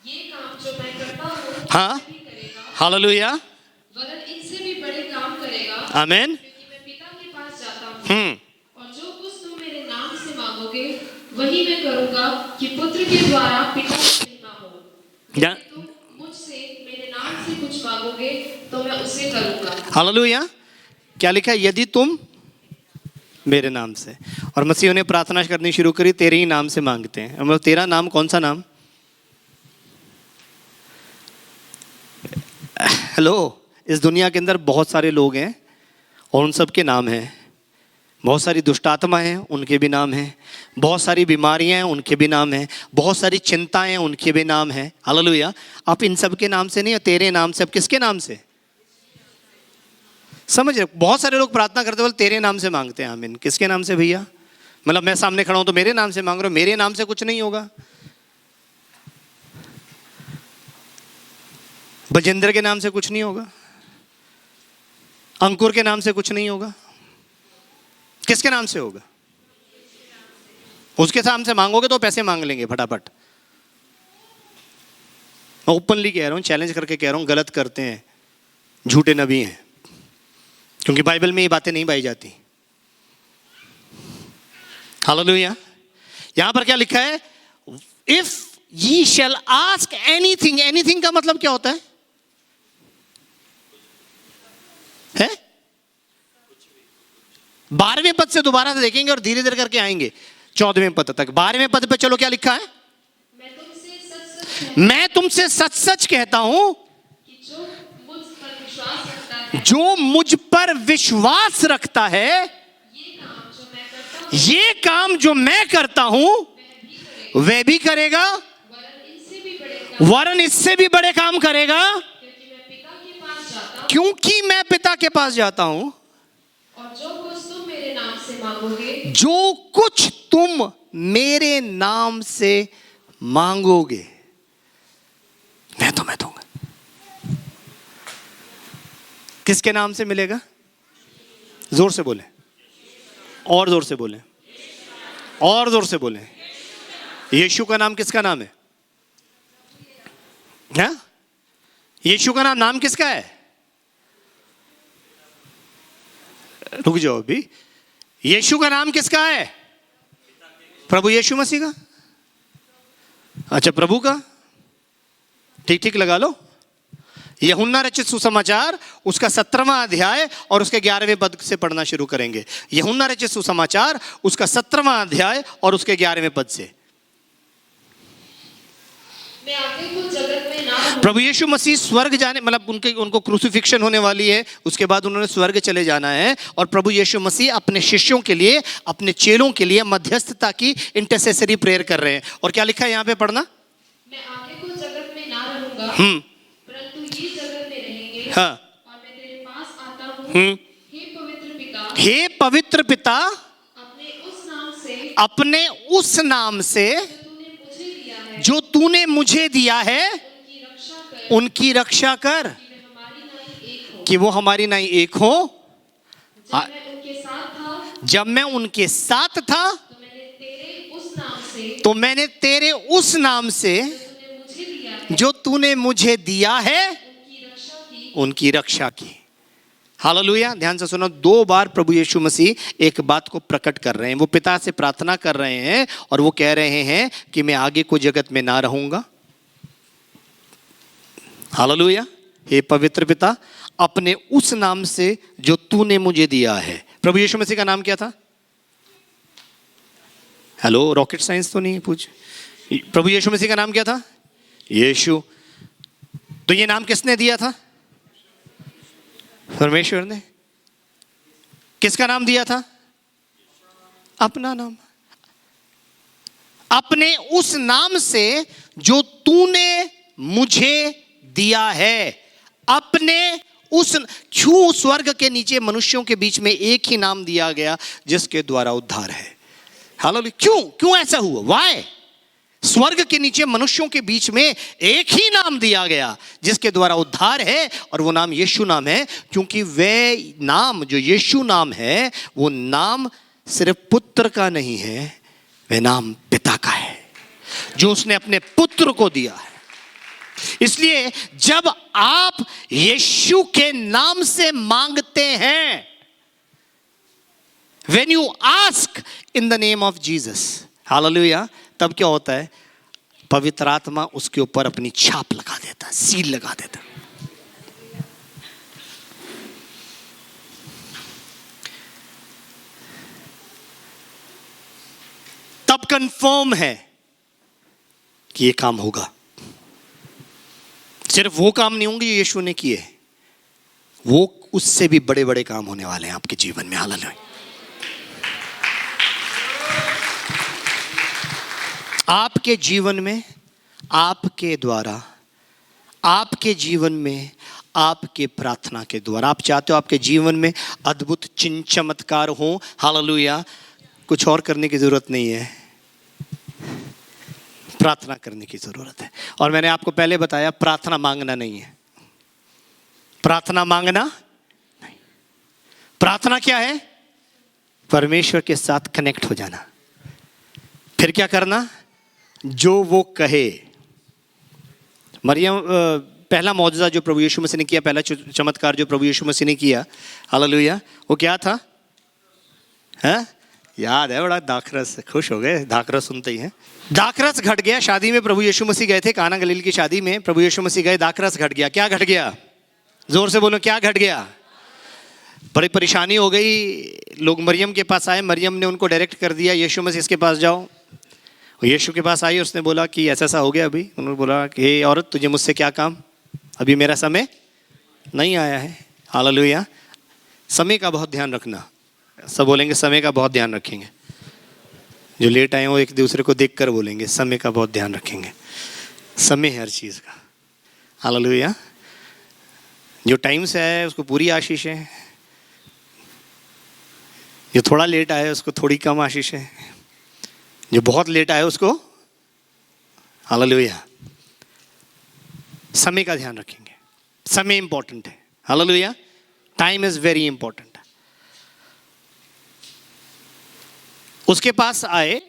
ये काम जो मैं करता हूँ हाँ, वह भी करेगा, हालेलुया, वरन इनसे भी बड़े काम करेगा, आमीन। क्योंकि मैं पिता के पास जाता हूँ। और जो कुछ तुम मेरे नाम से मांगोगे वही मैं करूंगा, कि पुत्र के द्वारा पिता की महिमा हो। या- यदि तुम मुझसे मेरे नाम से कुछ मांगोगे तो मैं उसे करूंगा। हालेलुया। क्या लिखा है? यदि तुम मेरे नाम से। और मसीह ने प्रार्थना करनी शुरू करी, तेरे ही नाम से मांगते हैं। मतलब तेरा नाम कौन सा नाम? हेलो, इस दुनिया के अंदर बहुत सारे लोग हैं और उन सब के नाम हैं। बहुत सारी दुष्ट आत्मा हैं, उनके भी नाम हैं। बहुत सारी बीमारियां हैं, उनके भी नाम हैं। बहुत सारी चिंताएं हैं, उनके भी नाम हैं। हालेलुया। आप इन सब के नाम से नहीं, तेरे नाम से। अब किसके नाम से? समझ रहे? बहुत सारे लोग प्रार्थना करते बोले तेरे नाम से मांगते हैं। आमीन। किसके नाम से भैया? मतलब मैं सामने खड़ा हूं तो मेरे नाम से मांग रहे हो? मेरे नाम से कुछ नहीं होगा। बजेंद्र के नाम से कुछ नहीं होगा। अंकुर के नाम से कुछ नहीं होगा। किसके नाम से होगा? उसके नाम से मांगोगे तो पैसे मांग लेंगे फटाफट। मैं ओपनली कह रहा हूं, चैलेंज करके कह रहा हूं, गलत करते हैं, झूठे नबी हैं, क्योंकि बाइबल में ये बातें नहीं पाई जाती। हालेलुया। यहां पर क्या लिखा है? If ye shall ask anything, anything का मतलब क्या होता है? है? 12वें पद से दोबारा से देखेंगे और धीरे धीरे करके आएंगे 14वें पद तक। 12वें पद पे चलो, क्या लिखा है? मैं तुमसे सच सच कहता हूं कि जो मुझ पर विश्वास रखता है, ये काम जो मैं करता हूं वह भी करेगा, वरन इससे भी बड़े काम करेगा, क्योंकि मैं पिता के पास जाता हूं। और जो कुछ तुम मेरे नाम से मांगोगे, जो कुछ तुम मेरे नाम से मांगोगे मैं तुम्हें दूंगा। किसके नाम से मिलेगा? जोर से बोले, और जोर से बोले, और जोर से बोले। यीशु का नाम किसका नाम है? क्या? यीशु का नाम किसका है? रुक जाओ अभी। यीशु का नाम किसका है? प्रभु यीशु मसीह का। अच्छा, प्रभु का। ठीक ठीक लगा लो। यूहन्ना रचित सुसमाचार उसका 17वां अध्याय और उसके 11वें पद से पढ़ना शुरू करेंगे। यूहन्ना रचित सुसमाचार उसका 17वां अध्याय और उसके 11वें पद से। मैं आगे कुछ जगत में ना रहूं। प्रभु यीशु मसीह स्वर्ग जाने, मतलब उनको क्रूसिफिक्शन होने वाली है, उसके बाद उन्होंने स्वर्ग चले जाना है, और प्रभु यीशु मसीह अपने शिष्यों के लिए, अपने चेलों के लिए मध्यस्थता की इंटरसेसरी प्रेयर कर रहे हैं। और क्या लिखा है यहाँ पे? पढ़ना। मैं आगे कुछ जगत में ना रहूंगा, परंतु ये जगत में रहेंगे। हाँ। और मैं तेरे पास आता हूँ, हे पवित्र पिता, हे पवित्र पिता, अपने उस नाम से अपने उस नाम से जो तूने मुझे दिया है जो तूने मुझे दिया है उनकी रक्षा कर उनकी रक्षा कर, कि वे हमारी नाई एक हो। कि वो हमारी नाई एक हो। जब मैं उनके साथ था जब मैं उनके साथ था तो मैंने तेरे उस नाम से तो मैंने तेरे उस नाम से जो तूने मुझे दिया है जो तूने मुझे दिया है उनकी रक्षा की। उनकी रक्षा की। हालेलुया। ध्यान से सुनो, 2 बार प्रभु यीशु मसीह एक बात को प्रकट कर रहे हैं। वो पिता से प्रार्थना कर रहे हैं और वो कह रहे हैं कि मैं आगे को जगत में ना रहूंगा। हालेलुया। हे पवित्र पिता, अपने उस नाम से जो तूने मुझे दिया है। प्रभु यीशु मसीह का नाम क्या था? हेलो, रॉकेट साइंस तो नहीं पूछ। प्रभु यीशु मसीह का नाम क्या था? यीशु। तो ये नाम किसने दिया था? परमेश्वर ने। किसका नाम दिया था? अपना नाम। अपने उस नाम से जो तूने मुझे दिया है। अपने उस, क्यों स्वर्ग के नीचे मनुष्यों के बीच में एक ही नाम दिया गया जिसके द्वारा उद्धार है? हालेलुया। क्यों ऐसा हुआ? व्हाई? स्वर्ग के नीचे मनुष्यों के बीच में एक ही नाम दिया गया जिसके द्वारा उद्धार है, और वो नाम यीशु नाम है। क्योंकि वे नाम, जो यीशु नाम है, वो नाम सिर्फ पुत्र का नहीं है, वह नाम पिता का है जो उसने अपने पुत्र को दिया है। इसलिए जब आप यीशु के नाम से मांगते हैं, when you ask in the name of Jesus, hallelujah, तब क्या होता है? पवित्र आत्मा उसके ऊपर अपनी छाप लगा देता, सील लगा देता। तब कंफर्म है कि ये काम होगा। सिर्फ वो काम नहीं होंगे जो यीशु ने किए, वो उससे भी बड़े बड़े काम होने वाले हैं आपके जीवन में। हालेलुया। आपके जीवन में, आपके द्वारा, आपके जीवन में, आपके प्रार्थना के द्वारा। आप चाहते हो आपके जीवन में अद्भुत चिन्ह चमत्कार हो। हालेलुया। कुछ और करने की जरूरत नहीं है, प्रार्थना करने की जरूरत है। और मैंने आपको पहले बताया, प्रार्थना मांगना नहीं है। प्रार्थना मांगना नहीं। प्रार्थना क्या है? परमेश्वर के साथ कनेक्ट हो जाना। फिर क्या करना? जो वो कहे। मरियम, पहला मौजज़ा जो प्रभु यीशु मसीह ने किया, पहला चमत्कार जो प्रभु यीशु मसीह ने किया, हालेलुया, वो क्या था? है? याद है? बड़ा दाखरस, खुश हो गए दाखरस सुनते ही हैं। दाखरस घट गया। शादी में प्रभु यीशु मसीह गए थे, काना गलील की शादी में प्रभु यीशु मसीह गए, दाखरस घट गया। क्या घट गया? जोर से बोलो, क्या घट गया? बड़ी परेशानी हो गई। लोग मरियम के पास आए, मरियम ने उनको डायरेक्ट कर दिया, यीशु मसीह इसके पास जाओ। यीशु के पास आई, उसने बोला कि ऐसा ऐसा हो गया अभी। उन्होंने बोला कि हे औरत, तुझे मुझसे क्या काम? अभी मेरा समय नहीं आया है। हालेलुया। समय का बहुत ध्यान रखना। सब बोलेंगे समय का बहुत ध्यान रखेंगे। जो लेट आए हो एक दूसरे को देखकर बोलेंगे समय का बहुत ध्यान रखेंगे। समय है हर चीज़ का। हालेलुया। जो टाइम से आया है उसको पूरी आशीष है, जो थोड़ा लेट आया है उसको थोड़ी कम आशीष है, जो बहुत लेट आया उसको, हालेलुया, समय का ध्यान रखेंगे। समय इंपॉर्टेंट है। Hallelujah. Time is very important. उसके पास आए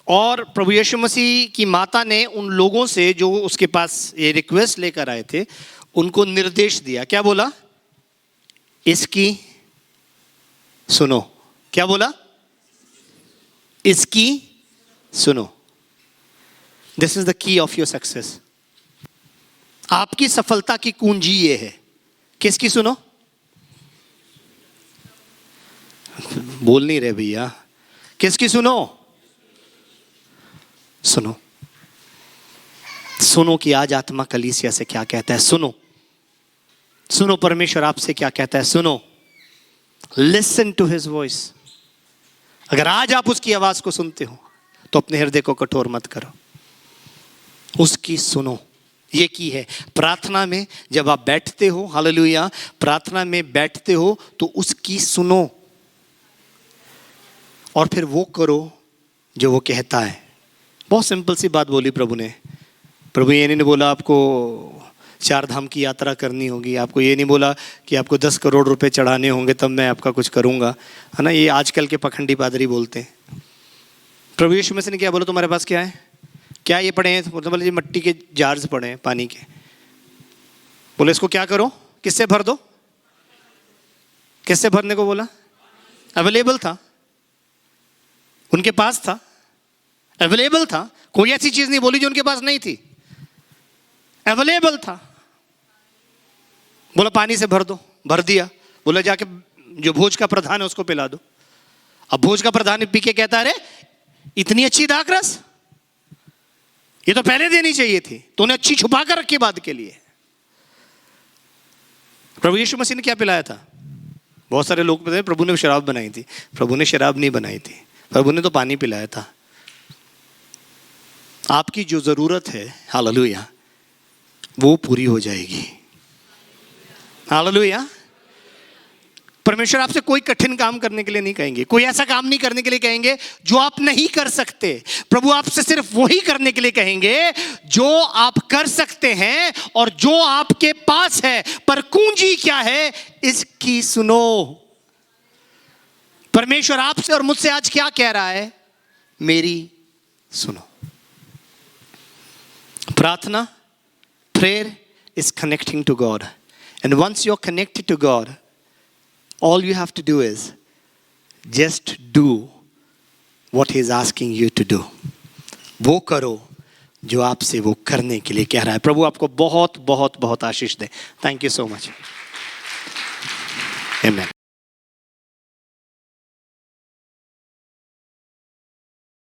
और प्रभु यीशु मसीह की माता ने उन लोगों से जो उसके पास ये रिक्वेस्ट लेकर आए थे, उनको निर्देश दिया। क्या बोला? इसकी सुनो। क्या बोला? इसकी सुनो। This is the key of your success. आपकी सफलता की कुंजी ये है। किसकी सुनो? बोल नहीं रहे भैया। किसकी सुनो? सुनो। सुनो कि आज आत्मा कलीसिया से क्या कहता है। सुनो। सुनो परमेश्वर आपसे क्या कहता है। सुनो। Listen to his voice. अगर आज आप उसकी आवाज को सुनते हो तो अपने हृदय को कठोर मत करो, उसकी सुनो। ये की है प्रार्थना में। जब आप बैठते हो, हालेलुया, प्रार्थना में बैठते हो तो उसकी सुनो। और फिर वो करो जो वो कहता है। बहुत सिंपल सी बात बोली प्रभु ने। प्रभु ये नहीं बोला आपको 4 धाम की यात्रा करनी होगी, आपको ये नहीं बोला कि आपको 10 करोड़ रुपए चढ़ाने होंगे तब मैं आपका कुछ करूँगा, है ना। ये आजकल के पखंडी पादरी बोलते हैं। प्रभु यीशु मसीह ने क्या बोला, तुम्हारे पास क्या है, क्या ये पड़े हैं, मतलब ये मिट्टी के जार्स पड़े हैं पानी के, बोले इसको क्या करो, किससे भर दो, किससे भरने को बोला, अवेलेबल था, उनके पास था, अवेलेबल था, कोई ऐसी चीज नहीं बोली जो उनके पास नहीं थी, अवेलेबल था। बोला पानी से भर दो, भर दिया। बोला जाके जो भोज का प्रधान है उसको पिला दो। अब भोज का प्रधान पी के कहता है, अरे इतनी अच्छी दाखरस, ये तो पहले देनी चाहिए थी, तूने अच्छी छुपा कर रखी बाद के लिए। प्रभु यीशु मसीह ने क्या पिलाया था? बहुत सारे लोग बताए प्रभु ने शराब बनाई थी। प्रभु ने शराब नहीं बनाई थी, प्रभु ने तो पानी पिलाया था। आपकी जो जरूरत है, हालेलुया, वो पूरी हो जाएगी। हालेलुया। परमेश्वर आपसे कोई कठिन काम करने के लिए नहीं कहेंगे, कोई ऐसा काम नहीं करने के लिए कहेंगे जो आप नहीं कर सकते। प्रभु आपसे सिर्फ वही करने के लिए कहेंगे जो आप कर सकते हैं और जो आपके पास है। पर कुंजी क्या है इसकी सुनो। परमेश्वर आपसे और मुझसे आज क्या कह रहा है? मेरी सुनो। प्रार्थना, prayer is connecting to God, and once you're connected to God, all you have to do is just do what he is asking you to do. वो करो जो आपसे वो करने के लिए कह रहा है। प्रभु आपको बहुत बहुत बहुत आशीष दे। Thank you so much. आमीन।